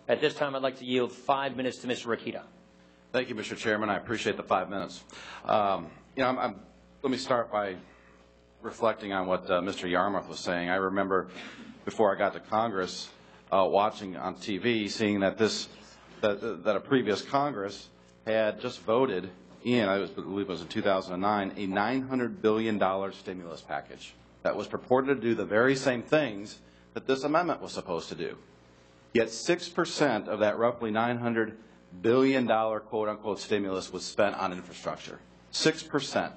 At this time, I'd like to yield 5 minutes to Mr. Rokita. Thank you, Mr. Chairman. I appreciate the 5 minutes. Let me start by reflecting on what Mr. Yarmouth was saying. I remember before I got to Congress, watching on TV, seeing that that a previous Congress had just voted in, I believe it was in 2009, a $900 billion stimulus package that was purported to do the very same things that this amendment was supposed to do. Yet 6% of that roughly $900 billion quote-unquote stimulus was spent on infrastructure. 6%.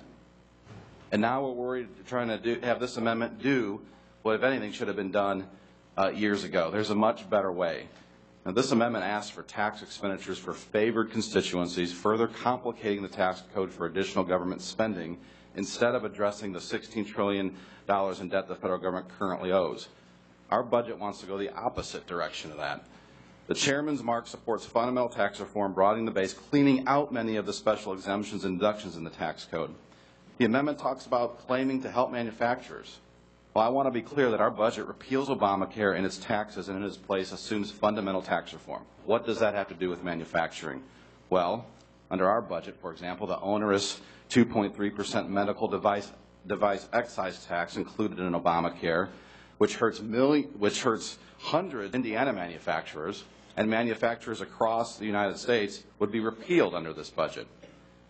And now we're worried, trying to have this amendment do what, if anything, should have been done years ago. There's a much better way. Now, this amendment asks for tax expenditures for favored constituencies, further complicating the tax code for additional government spending instead of addressing the $16 trillion in debt the federal government currently owes. Our budget wants to go the opposite direction of that. The chairman's mark supports fundamental tax reform, broadening the base, cleaning out many of the special exemptions and deductions in the tax code. The amendment talks about claiming to help manufacturers. Well, I want to be clear that our budget repeals Obamacare and its taxes, and in its place assumes fundamental tax reform. What does that have to do with manufacturing? Well, under our budget, for example, the onerous 2.3% medical device excise tax included in Obamacare, which hurts hundreds of Indiana manufacturers and manufacturers across the United States, would be repealed under this budget.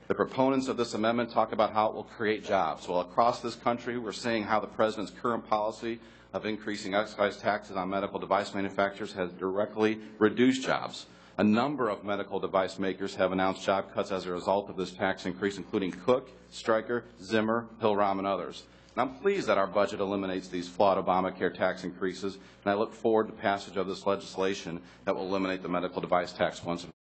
The proponents of this amendment talk about how it will create jobs. Well, across this country, we're seeing how the President's current policy of increasing excise taxes on medical device manufacturers has directly reduced jobs. A number of medical device makers have announced job cuts as a result of this tax increase, including Cook, Stryker, Zimmer, Hillrom, and others. And I'm pleased that our budget eliminates these flawed Obamacare tax increases, and I look forward to passage of this legislation that will eliminate the medical device tax once and